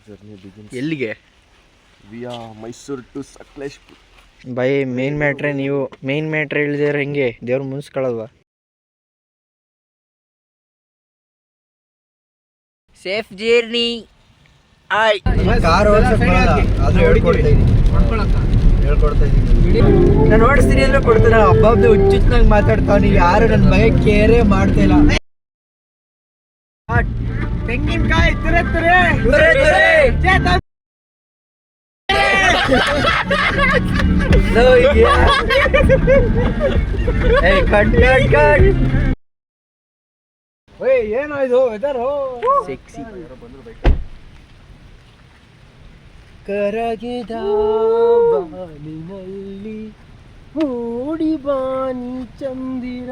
Journey begins ಎಲ್ಲಿಗೆ? Via Mysuru to Sakleshpur. By main ಮ್ಯಾಟ್ರೆ ನೀವು ಮೇನ್ ಮ್ಯಾಟ್ರೆ ಇಳಿದಿರ ಹೆಂಗೆ ದೇವ್ರು ಮುನ್ಸ್ಕೊಳ್ಳಲ್ವಾ? Safe journey. ಕಾರ್ ನಾನು ಓಡಿಸ್ತೀನಿ ಅಂದ್ರೆ ಕೊಡ್ತಾರ. ಹಬ್ಬದ್ದು ಹುಚ್ಚುಚ್ಚನಾಗ ಮಾತಾಡ್ತಾವ. ಯಾರು ನನ್ನ ಬಗ್ಗೆ ಕೇರೇ ಮಾಡ್ತಾ ಇಲ್ಲ. ತೆಂಗಿನಕಾಯಿ ತುರೆ ತುರೆ ಏನಾಯ್ತು ವೆದರು ಸೆಕ್ಸಿ ಕರಗಿದ ಬಾನಿನಲ್ಲಿ ಮೂಡಿ ಬಾನಿ ಚಂದಿರ.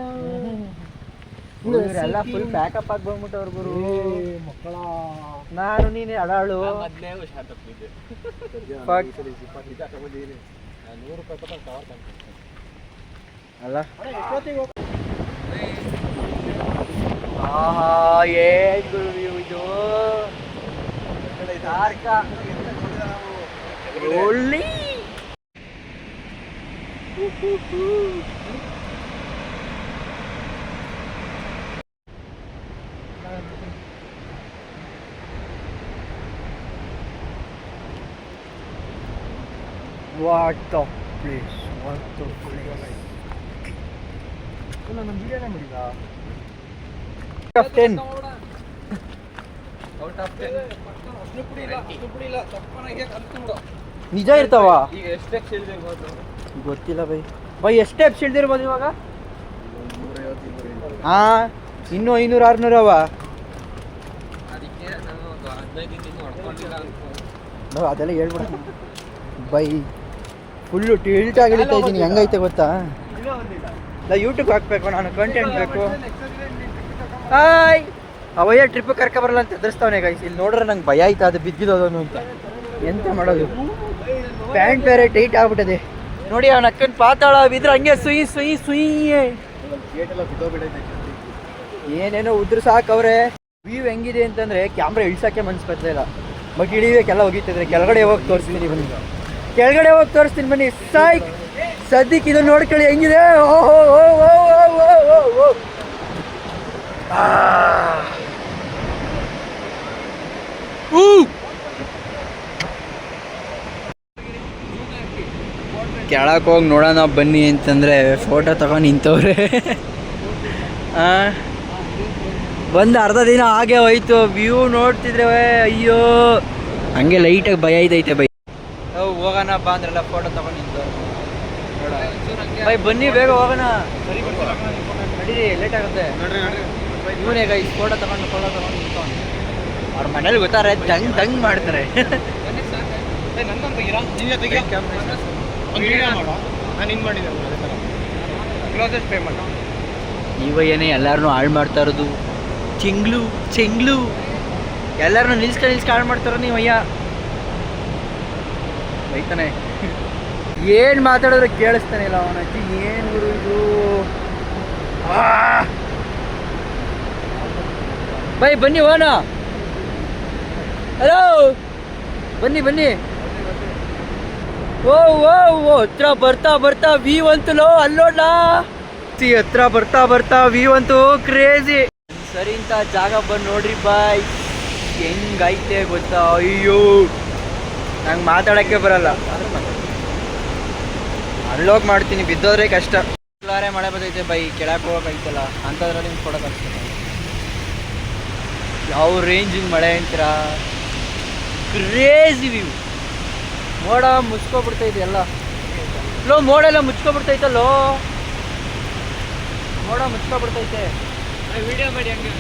ಎಲ್ಲ ಫುಲ್ ಪ್ಯಾಕಪ್ ಆಗಿ ಬಂದ್ಬಿಟ್ಟವ್ರು ಗುರು ಮಕ್ಕಳ. ನಾನು ನೀನೆ ಅಡಾಳು ಅಲ್ಲ. ಏನ್ ಗುರು ಇದು ಒಳ್ಳಿ What the place? What the place? ನಾನು ವಿಡಿಯೋನೇ ಮಾಡಿಲ್ಲ. Out of 10. Out of 10. ಅಷ್ಟು ಪುಡಿ ಇಲ್ಲ ತಪ್ಪನಾಗೆ ಕಲ್ತ್ಕೊಂಡು. ನಿಜ ಇರ್ತಾವ? ಈಗ ಎಷ್ಟು ಸ್ಟೆಪ್ ಇಳಿದಿರಬಹುದು? ಗೊತ್ತಿಲ್ಲ ಬೈ. ಬೈ ಎಷ್ಟು ಸ್ಟೆಪ್ ಇಳಿದಿರಬಹುದು ಇವಾಗ? 150. ಹಾ ಇನ್ನೂ 500 600 ಅವ. ಅದಕ್ಕೆ ನಾನು 15 ದಿನ ಹೊಡ್ಕೊಂಡಿಲ್ಲ ಅನ್ಕೋ. ಅದೆಲ್ಲ ಹೇಳ್ಬಿಡ್ತೀನಿ ಬೈ. ಫುಲ್ಲು ಟಿಲ್ಟ್ ಆಗಿ ಇಳಿತಾ ಇದ್ದೀನಿ. ಹೆಂಗೈತೆ ಗೊತ್ತಾ? ಇಲ್ಲ ಯೂಟ್ಯೂಬ್ ಹಾಕ್ಬೇಕು, ನಾನು ಕಂಟೆಂಟ್ ಬೇಕು. ಹಾಯ್ ಅವಯ್ಯ ಟ್ರಿಪ್ ಕರ್ಕೊಬರಲ್ಲ ಅಂತ ಎದುರಿಸ್ತಾವನೆ ಗೈಸ್. ಇಲ್ಲಿ ನೋಡ್ರೆ ನಂಗೆ ಭಯ ಆಯ್ತು ಅದು ಬಿದ್ದಿದ್ದೋನು ಅಂತ. ಎಂತ ಮಾಡೋದು? ಪ್ಯಾಂಟ್ ಬೇರೆ ಟೈಟ್ ಆಗ್ಬಿಟ್ಟದೆ ನೋಡಿ. ಅವನ ಅಕ್ಕನ ಪಾತಾಳ ಬಿದ್ರೆ ಹಂಗೆ ಸುಯಿ ಸುಯಿ ಸುಯಿ ಏನೇನೋ ಉದ್ರ ಸಾಕವ್ರೆ. ವ್ಯೂ ಹೆಂಗಿದೆ ಅಂತಂದ್ರೆ ಕ್ಯಾಮ್ರಾ ಇಳ್ಸಕ್ಕೆ ಮನ್ಸು ಬರ್ತಿಲ್ಲ. ಬಟ್ ಇಳಿಯೋಕ್ಕೆಲ್ಲ ಹೋಗಿತ್ತಿದ್ರೆ ಕೆಳಗಡೆ ಹೋಗಿ ತೋರಿಸ್ತೀನಿ ಬನ್ನಿ. ಕೆಳಗಡೆ ಹೋಗಿ ತೋರಿಸ್ತೀನಿ ಬನ್ನಿ. ಸಾಯ್ ಸದ್ಯಕ್ಕೆ ಇದು ನೋಡ್ಕೊಳ್ಳಿ ಹೆಂಗಿದೆ. ಓಹೋ ಕೆಳಕ್ಕೆ ಹೋಗಿ ನೋಡೋಣ ಬನ್ನಿ ಅಂತಂದರೆ ಫೋಟೋ ತಗೊಂಡು ನಿಂತವ್ರೆ. ಬಂದು ಅರ್ಧ ದಿನ ಹಾಗೆ ಹೋಯ್ತು. ವ್ಯೂ ನೋಡ್ತಿದ್ರೆ ಅಯ್ಯೋ ಹಂಗೆ ಲೈಟಾಗಿ ಭಯ ಐತೈತೆ ಬೈ. ಹೋಗೋಣ ಬಾ ಅಂದ್ರೆಲ್ಲ ಫೋಟೋ ತಗೊಂಡು ನಿಂತವ್ರೆ. ಬೈ ಬನ್ನಿ ಬೇಗ ಹೋಗೋಣ. ನಡೀರಿ ಲೇಟ್ ಆಗುತ್ತೆ. ಇವನೇ ಗೈ ಫೋಟೋ ತಗೊಂಡು ನಿಂತ್ಕೊಂಡು ಅವ್ರ ಮನೇಲಿ ಗೊತ್ತಾರೆ ದಂಗ್ ಮಾಡ್ತಾರೆ. ಇವಯ್ಯನೇ ಎಲ್ಲಾರನ್ನೂ ಹಾಳು ಮಾಡ್ತಾ ಇರೋದು. ಚೆಂಗ್ಲು ಎಲ್ಲರನ್ನೂ ನಿಲ್ಸ್ಕೊಂಡು ಹಾಳು ಮಾಡ್ತಾರ ನೀವಯ್ಯ. ಬೈತಾನೆ ಏನು ಮಾತಾಡಿದ್ರೆ ಕೇಳಿಸ್ತಾನೆ ಇಲ್ಲ ಅವನ ಅಜ್ಜಿ. ಏನು ಗುರು ಇದು? ಬೈ ಬನ್ನಿ ಹೋಣ. ಹಲೋ ಬನ್ನಿ. ಓ ಹತ್ರ ಬರ್ತಾ ವ್ಯೂ ಅಂತಲೋ ಅಲ್ಲೋಡ್ಲಾ. ಹತ್ರ ಬರ್ತಾ ವ್ಯೂ ಅಂತೂ ಕ್ರೇಜಿ. ಸರಿ ಅಂತ ಜಾಗ ಬಂದು ನೋಡ್ರಿ ಬಾಯ್ ಹೆಂಗೈತೆ ಗೊತ್ತಾ? ಅಯ್ಯೋ ನಂಗೆ ಮಾತಾಡೋಕ್ಕೆ ಬರಲ್ಲ. ಅಲ್ಲೋಗಿ ಮಾಡ್ತೀನಿ, ಬಿದ್ದೋದ್ರೆ ಕಷ್ಟ. ಮಳೆ ಬರ್ತೈತೆ ಬೈ, ಕೆಳಕ್ಕೆ ಹೋಗೋಕೈತಲ್ಲ ಅಂಥದ್ರಲ್ಲಿ ನಿಮ್ಗೆ ಕೊಡೋಕ್ಕಾಗ್ತದೆ. ಯಾವ ರೇಂಜಿಂಗ್ ಮಳೆ ಅಂತೀರ? Crazy view. ಮೋಡ ಮುಚ್ಕೊಬಿಡ್ತೈತೆ ಎಲ್ಲ. ಮೋಡ ಎಲ್ಲ ಮುಚ್ಕೊಬಿಡ್ತೈತಲ್ಲೋ. ಮೋಡ ಮುಚ್ಕೊಬಿಡ್ತೈತೆ. ವಿಡಿಯೋ ಮಾಡಿ ಹಂಗೆ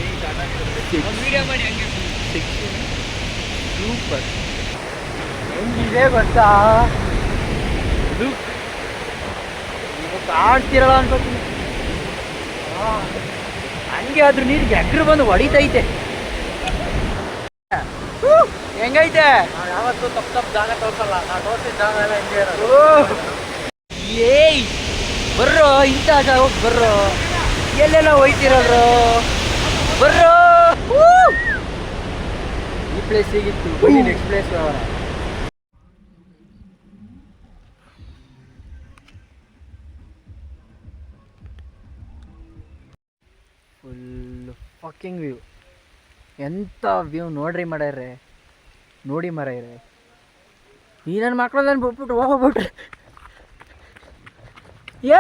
ಸೂಪರ್. ಹೆಂಗಿದೆ ಗೊತ್ತಾ? ಕಾಣ್ತಿರಲ್ಲ ಅನ್ಕೋತೀನಿ. ಹಂಗೆ ಆದ್ರೂ ನೀರಿಗೆ ಎಗ್ರು ಬಂದು ಹೊಡಿತೈತೆ. ಹೆಂಗೈತೆ? ಯಾವತ್ತೂ ತಪ್ಪು ಜಾಗ ತೋರ್ಸಲ್ಲ. ನಾನು ತೋರಿಸಿದ ಜಾಗ ಎಲ್ಲ ಹೆಂಗೆ ಇರೋದು. ಏಯ್ ಬರ್ರೋ, ಇಂಥ ಜಾಗ ಬರ್ರೋ. ಎಲ್ಲೆಲ್ಲ ಹೋಯ್ತಿರಲ್ರೋ ಬರ್ರೋ. ಪ್ಲೇಸ್ ಸಿಗಿತ್ತು, ಬನ್ನಿ ನೆಕ್ಸ್ಟ್ ಪ್ಲೇಸ್ ಹೋಗೋಣ. ಫುಲ್ ಫಕ್ಕಿಂಗ್ ವ್ಯೂ, ಎಂಥ ವ್ಯೂ ನೋಡ್ರಿ ಮಾಡ್ಯಾರೆ, ನೋಡಿ ಮರ್ಯಾರೆ. ಈ ನನ್ನ ಮಕ್ಕಳು ನಾನು ಬಿಟ್ಬಿಟ್ಟು ಹೋಗ್ಬಿಟ್ರೆ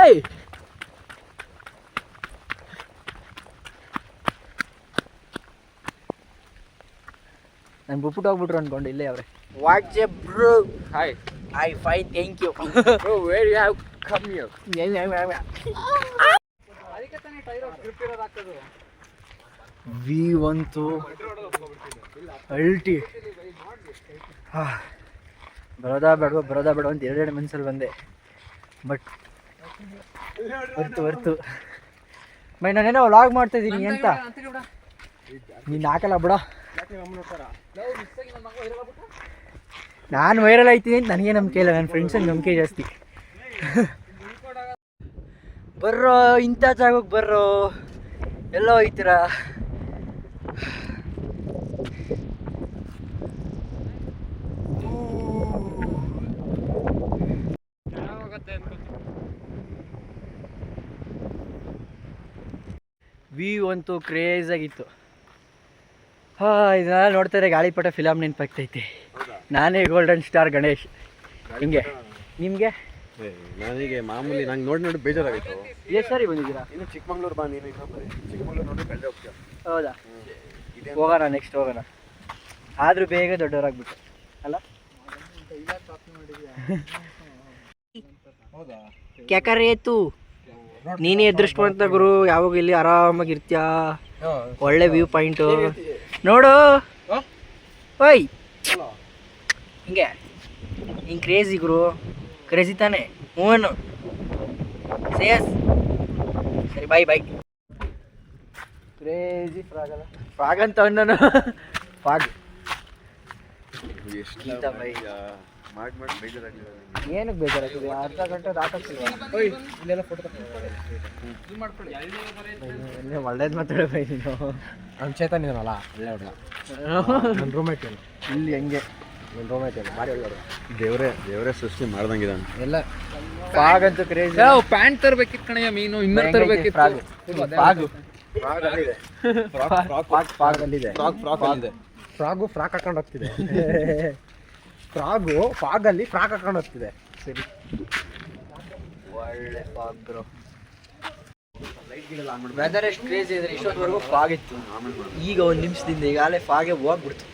ಏಯ್ ನಾನು ಬಿಟ್ಬಿಟ್ಟು ಹೋಗ್ಬಿಟ್ರು ಅನ್ಕೊಂಡು ಇಲ್ಲೇ ಅವ್ರೆ. What's up bro? Hi, I fine, thank you. Bro where you have come here? ಅದಕ್ಕೆ ತಾನೇ ಟೈರ್ ಗ್ರಿಪ್ ಇರೋದು ಹಾಕೋದು. ವಿ ಅಂತೂ ಅಲ್ಟಿ. ಬರೋದಾ ಬೇಡ ಅಂತ ಎರಡೆರಡು ಮನ್ಸಲ್ಲಿ ಬಂದೆ, ಬಟ್ ಬರ್ತು ಬೈ. ನಾನೇನೋ ವ್ಲಾಗ್ ಮಾಡ್ತಾ ಇದ್ದೀನಿ ಅಂತ ನೀನು ಹಾಕಲ್ಲ ಬಿಡ. ನಾನು ವೈರಲ್ ಆಯ್ತೀನಿ ಅಂತ ನನಗೆ ನಂಬಿಕೆ ಇಲ್ಲ, ನನ್ನ ಫ್ರೆಂಡ್ಸಿಗೆ ನಂಬಿಕೆ ಜಾಸ್ತಿ. ಬರ್ರೋ, ಇಂಥ ಜಾಗಕ್ಕೆ ಬರ್ರೋ, ಎಲ್ಲೋ ಹೋಯ್ತೀರಾ? ವ್ಯೂ ಅಂತೂ ಕ್ರೇಜ್ ಆಗಿತ್ತು. ಇದನ್ನೆಲ್ಲ ನೋಡ್ತಾರೆ ಗಾಳಿಪಟ ಫಿಲಮ್ ನೆನಪಾಗ್ತೈತೆ. ನಾನೇ ಗೋಲ್ಡನ್ ಸ್ಟಾರ್ ಗಣೇಶ್. ಹಿಂಗೆ ನಿಮಗೆ? ನನಗೆ ಮಾಮೂಲಿ ನಂಗೆ ನೋಡಿ ಬೇಜಾರಾಗಿತ್ತು. ಎಷ್ಟು ಸಾರಿ ಬಂದಿದ್ದೀರಾ? ಇನ್ನು ಚಿಕ್ಕಮಂಗ್ಳೂರು ಬಾ, ನೀನು ಚಿಕ್ಕಮಂಗ್ಳೂರು ನೋಡಿ ಕಳ್ಳೆ ಹೋಗ್ತೀಯ. ಹೌದಾ? ಹೋಗೋಣ, ನೆಕ್ಸ್ಟ್ ಹೋಗೋಣ. ಆದರೂ ಬೇಗ ದೊಡ್ಡವರಾಗ್ಬಿಟ್ಟು ಅಲ್ಲ? ಕ್ಯಾಕರೇತು ನೀನೇ ಅದೃಷ್ಟವಂತ ಗುರು, ಯಾವಾಗ ಇಲ್ಲಿ ಆರಾಮಾಗಿರ್ತೀಯ, ಒಳ್ಳೆ ವ್ಯೂ ಪಾಯಿಂಟು ನೋಡು. ಓಯ್ ಹಿಂಗೆ ಹಿಂಗೆ ಕ್ರೇಜಿ ಗುರು, ಕ್ರೇಜಿ ತಾನೆ? ಹೂವನು ಸೇಸ್. ಸರಿ, ಬಾಯ್. ಕ್ರೇಜಿ ಫ್ರಾಗ್ ಅಲ್ಲ, ಫ್ರಾಗ್ ಅಂತ ನಾನು ಫ್ರಾಗ್ ಎಷ್ಟು ಮಾಡಿ ಬೇಜಾರಾಗಿದೆ. ಏನಕ್ಕೆ ಬೇಜಾರಾಗ್ತದೆ? ಅರ್ಧ ಗಂಟೆ ದಾಟಾಗ್ತಿಲ್ವಾ? ಇಲ್ಲೆಲ್ಲ ಫೋಟೋ ಎಲ್ಲೇ ಒಳ್ಳೇದು ಮಾತಾಡೋದು ನೀನು. ನಾನು ಚೇತನ್ ಇದನ್ನಲ್ಲ, ಒಳ್ಳೆ ಹುಡುಗ. ನನ್ನ ರೂಮೇಟ್ ಏನು ಇಲ್ಲಿ ಹೆಂಗೆ? ನನ್ನ ರೂಮೇಟ್ ಏನು ಭಾರಿ ಒಳ್ಳೆ ಹುಡುಗ. ದೇವರೇ ಸೃಷ್ಟಿ ಮಾಡ್ದಂಗಿದ್ದಾನೆ ಎಲ್ಲ. ಫ್ರಾಗ್ ಅಂತೂ ಕ್ರೇಜಿ. ಪ್ಯಾಂಟ್ ತರಬೇಕಿತ್ತು ಕಣಯ್ಯ, ಮೀನು ಇನ್ನೊಂದು ತರಬೇಕಿತ್ತು. ಫ್ರಾಗು ಫ್ರಾಕ್ ಹಾಕೊಂಡು ಹೋಗ್ತಿದೆ. ಫಾಗಲ್ಲಿ ಫ್ರಾಕ್ ಹಾಕೊಂಡು ಹೋಗ್ತಿದೆ. ಸರಿ, ಒಳ್ಳೆ ಫಾಗ್ ಬ್ರೋ. ವೆದರ್ ಎಷ್ಟು ಕ್ರೇಜಿ ಇದ್ರೆ ಇಷ್ಟೊತ್ತವರೆಗೂ ಫಾಗ್ ಇತ್ತು, ಈಗ ಒಂದು ನಿಮಿಷದಿಂದ ಈಗಾಗಲೇ ಫಾಗೆ ಹೋಗ್ಬಿಡ್ತು.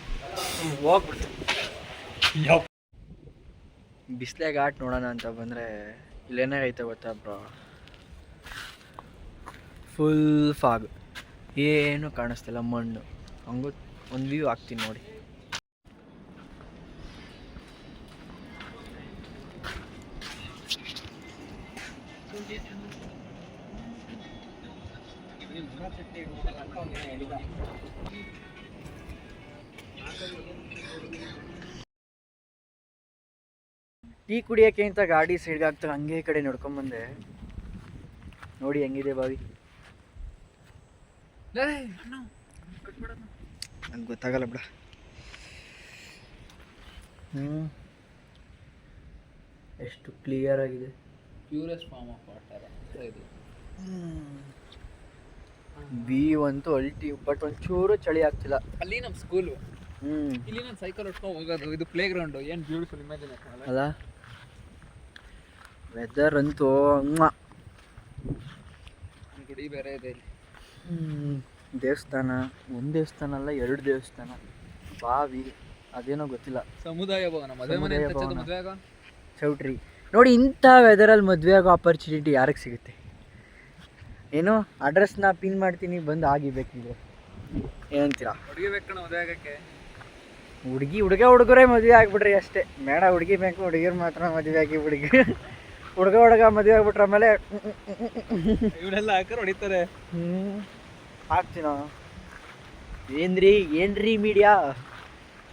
ಬಿಸ್ಲೆ ಘಾಟ್ ನೋಡೋಣ ಅಂತ ಬಂದರೆ ಇಲ್ಲೇನಾಗೈತೆ ಗೊತ್ತಾ ಬ್ರೋ? ಫುಲ್ ಫಾಗ್, ಏನು ಕಾಣಿಸ್ತಿಲ್ಲ, ಮಣ್ಣು. ಹಂಗೂ ಒಂದು ವ್ಯೂ ಹಾಕ್ತೀನಿ ನೋಡಿ. ಟೀ ಕುಡಿಯೋಕ್ಕೆ ಅಂತ ಗಾಡಿ ಸೈಡ್ಗೆ ಆಗ್ತಾ ಹಂಗೆ ಕಡೆ ನೋಡ್ಕೊಂಬಂದೆ. ನೋಡಿ ಹೆಂಗಿದೆ ಬಾವಿ. ನಂಗೆ ಗೊತ್ತಾಗಲ್ಲ ಬಿಡ. ಎಷ್ಟು ಕ್ಲಿಯರ್ ಆಗಿದೆ. ಪ್ಯೂರೆಸ್ಟ್ ಫಾರ್ಮ್ ಆಫ್ ವಾಟರ್ ಇದು. ವ್ಯೂ ಅಂತೂ ಅಲ್ಟಿ, ಬಟ್ ಒಂಚೂರು ಚಳಿ ಆಗ್ತಿಲ್ಲ. ಅಲ್ಲಿ ನಮ್ಮ ಸ್ಕೂಲು, ಇಲ್ಲಿ ನಾನು ಸೈಕಲ್ ಹೊಡ್ಕೊಂಡು ಹೋಗೋದು. ಇದು ಪ್ಲೇ ಗ್ರೌಂಡು. ಏನು ಬ್ಯೂಟಿಫುಲ್ ಇಮ್ಯಾಜಿನೇಷನ್ ಅಲ್ಲ? ವೆದರ್ ಅಂತೂ ಗುಡಿ ಬೇರೆ ಇದೆ ಇಲ್ಲಿ. ದೇವಸ್ಥಾನ, ಒಂದು ದೇವಸ್ಥಾನ ಅಲ್ಲ, 2 ದೇವಸ್ಥಾನ, ಬಾವಿ, ಅದೇನೋ ಗೊತ್ತಿಲ್ಲ. ಸಮುದಾಯ ಭವನ, ಮದುವೆ ಮನೆ ಅಂತ ಹಚ್ಚೋದು, ಮದುವೆ ಆಗೋ ಚೌಟ್ರಿ. ನೋಡಿ, ಇಂಥ ವೆದರಲ್ಲಿ ಮದುವೆ ಆಗೋ ಆಪರ್ಚುನಿಟಿ ಯಾರಿಗೆ ಸಿಗುತ್ತೆ? ಏನು ಅಡ್ರೆಸ್ನ ಪಿನ್ ಮಾಡ್ತೀನಿ, ಬಂದು ಆಗಿಬೇಕಿದೆ. ಏನಂತೀರಾ? ಹುಡುಗಿ ಬೇಕು ಕಣ ಮದುವೆ ಆಗೋಕ್ಕೆ. ಹುಡುಗರೇ ಮದುವೆ ಆಗಿಬಿಡ್ರಿ ಅಷ್ಟೇ. ಬೇಡ ಹುಡುಗಿ ಬೇಕು, ಹುಡುಗಿರು ಮಾತ್ರ ಮದುವೆ ಆಗಿ ಹುಡುಗ ಮದುವೆ ಆಗ್ಬಿಟ್ರೆ ಆಮೇಲೆ ಇವನ್ನೆಲ್ಲ ಹಾಕರ್ ಹೊಡಿತಾರೆ. ಹಾಕ್ತೀನ. ಏನ್ರಿ ಮೀಡಿಯಾ?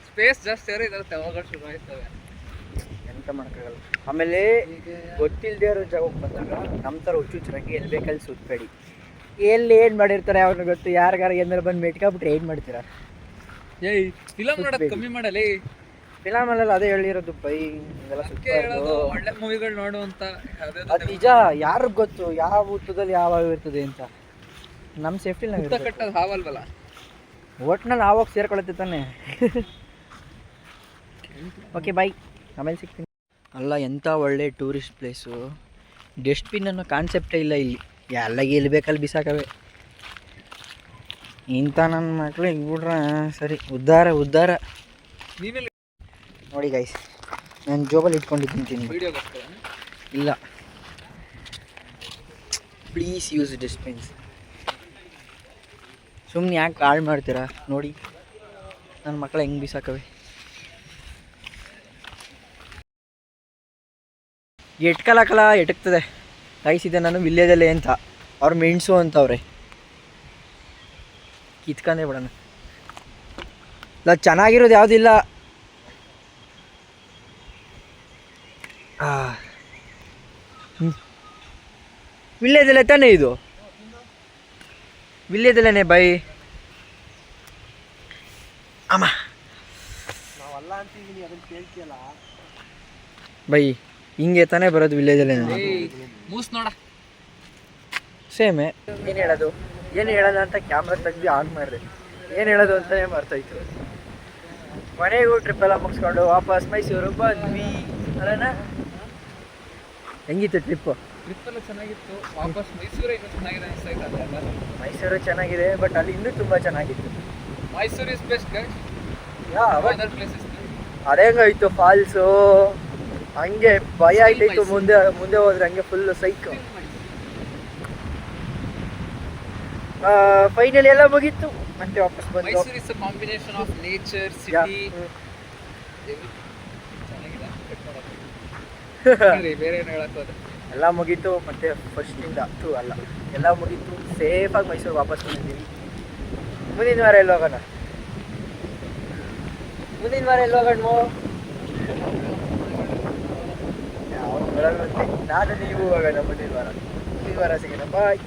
ಸ್ಪೇಸ್ ಜಾಸ್ತಿ ಅವ್ರೆ ಇದಾರೆ, ತಗೋಗಳು ಶುರು ಆಯ್ತವೆ. ಎಂತ ಮಾಡೋಕ್ಕಾಗಲ್ಲ. ಆಮೇಲೆ ಗೊತ್ತಿಲ್ಲದೆ ಇರೋ ಜಾಗಕ್ಕೆ ಬಂದಾಗ ನಮ್ಮ ಥರ ಹುಚ್ಚುಚ್ಚರಂಗೆ ಎಲ್ಲಿ ಬೇಕಲ್ಲಿ ಸುತ್ತಬೇಡಿ. ಎಲ್ಲಿ ಏನು ಮಾಡಿರ್ತಾರೆ ಅವ್ರನ್ನ ಗೊತ್ತು. ಯಾರಿಗಾರ ಏನಾರು ಬಂದು ಮೆಟ್ಕೊಬಿಟ್ರೆ ಏನು ಮಾಡ್ತೀರಾ? ಏಯ್ ಫಿಲಮ್ ನೋಡೋದು ಕಮ್ಮಿ ಮಾಡಲಿ. ಫಿಲಮಲ್ಲೆಲ್ಲ ಅದೇ ಹೇಳಿರೋದು ಬೈ, ಇದೆಲ್ಲ ಅದಕ್ಕೆ ಹೇಳೋದು ಸುತ್ತಾಡ್ದು. ಒಳ್ಳೆ ಮೂವಿಗಳು ನೋಡು ಅಂತ. ಅದು ನಿಜ, ಯಾರಿಗೆ ಗೊತ್ತು ಯಾವ ಊಟದಲ್ಲಿ ಯಾವಾಗ ಇರ್ತದೆ ಅಂತ. ನಮ್ಮ ಸೇಫ್ಟಿ ನಾವು ಹುತ್ತ ಕಟ್ಟೋದು ಹಾವಲ್ವಲ್ಲ. ಒಟ್ನಲ್ಲಿ ಆವಾಗ ಸೇರ್ಕೊಳತ್ತೆ ತಾನೆ. ಓಕೆ ಬಾಯ್, ಆಮೇಲೆ ಸಿಗ್ತೀನಿ. ಅಲ್ಲ ಎಂಥ ಒಳ್ಳೆ ಟೂರಿಸ್ಟ್ ಪ್ಲೇಸು. ಡಸ್ಟ್ಬಿನ್ ಅನ್ನೋ ಕಾನ್ಸೆಪ್ಟೇ ಇಲ್ಲ ಇಲ್ಲಿ, ಎಲ್ಲ ಎಲ್ಲಿ ಬೇಕಲ್ಲಿ ಬಿಸಾಕವೆ. ಇಂಥ ನನ್ನ ಮಕ್ಕಳು ಹಿಂಗೆ ಬಿಡ್ರೆ ಸರಿ, ಉದ್ಧಾರ. ನೀವೆಲ್ಲ ನೋಡಿ ಗೈಸ್, ನಾನು ಜೋಬಲ್ಲಿ ಇಟ್ಕೊಂಡು ತಿಂತೀನಿ. ವಿಡಿಯೋಗೋಸ್ಕರ ಇಲ್ಲ, ಪ್ಲೀಸ್ ಯೂಸ್ ಡಸ್ಟ್ಬಿನ್ಸ್. ಸುಮ್ಮನೆ ಯಾಕೆ ಹಾಳು ಮಾಡ್ತೀರಾ? ನೋಡಿ ನನ್ನ ಮಕ್ಕಳು ಹೆಂಗೆ ಬಿಸಾಕವೆ. ಎಟ್ಕಲಕಲ ಎಟಕ್ತದೆ ಗೈಸ್. ಇದೆ ನಾನು ವಿಲೇಜಲ್ಲೇ ಅಂತ, ಅವ್ರು ಮೆಣಸು ಅಂತವ್ರೆ. ಕಿತ್ಕೊಂಡೇ ಬಿಡೋಣ. ಇಲ್ಲ ಚೆನ್ನಾಗಿರೋದು ಯಾವುದಿಲ್ಲ. ವಿಲೇಜಲ್ಲೇ ತಾನೇ ಇದು, ವಿಲೇಜಲ್ಲೇ ಬೈ. ಅಮ್ಮ ನಾವಲ್ಲ ಅಂತೀವಿ, ಅದನ್ನು ಕೇಳ್ತೀಯಲ್ಲ ಬೈ. ಹಿಂಗೆ ತಾನೇ ಬರೋದು ವಿಲೇಜಲ್ಲೇ. ಮೂಸ್ ನೋಡ ಸೇಮೆ. ಏನು ಹೇಳೋದು ಅಂತ ಕ್ಯಾಮ್ರಾ ತೆಗ್ದು ಆನ್ ಮಾಡಿದೆ. ಏನು ಹೇಳೋದು ಅಂತಲೇ ಮರ್ತೋಯ್ತು. ಮನೆಗೂ ಟ್ರಿಪ್ಪೆಲ್ಲ ಮುಗಿಸ್ಕೊಂಡು ವಾಪಸ್ ಮೈಸೂರು ಬಂದ್ವಿ ಅಲ್ಲಣ್ಣ. ಹೆಂಗಿತ್ತು ಟ್ರಿಪ್ಪು? ಟ್ರಿಪ್ಪೆಲ್ಲ ಚೆನ್ನಾಗಿತ್ತು. ವಾಪಸ್ ಮೈಸೂರೇ ಇನ್ನೂ ಚೆನ್ನಾಗಿದೆ ಅನಿಸ್ತಾ ಇದೆ. ಮೈಸೂರು ಚೆನ್ನಾಗಿದೆ, ಬಟ್ ಅಲ್ಲಿ ಇನ್ನೂ ತುಂಬ ಚೆನ್ನಾಗಿತ್ತು. Mysuru is best guys. Other places ಅದೇ ಹೆಂಗಾಯ್ತು ಫಾಲ್ಸು, ಹಂಗೆ ಭಯ ಆಯ್ತಾಯಿತ್ತು. ಮುಂದೆ ಹೋದ್ರೆ ಹಂಗೆ ಫುಲ್ಲು ಸೈಕ್. ಫೈನಲಿ ಎಲ್ಲ ಮುಗೀತು, ಮತ್ತೆ ವಾಪಸ್ ಬಂದು. Mysuru is a combination of nature, city. ಚೆನ್ನಾಗಿದೆ. ಬೇರೆ ಏನು ಹೇಳಕ್ ಹೋದ್ರೆ ಎಲ್ಲ ಮುಗೀತು. ಮತ್ತೆ ಫಸ್ಟಿಂದ ಎಲ್ಲ ಮುಗೀತು. ಸೇಫಾಗಿ ಮೈಸೂರು ವಾಪಸ್ ಬಂದಿದ್ದೀವಿ. ಮುಂದಿನ ವಾರ ಎಲ್ಲಿ ಹೋಗೋಣ? ನಾನು ನೀವು ಹೋಗೋಣ ಮುಂದಿನ ವಾರ ಸಿಗೋಣ. ಬಾಯ್.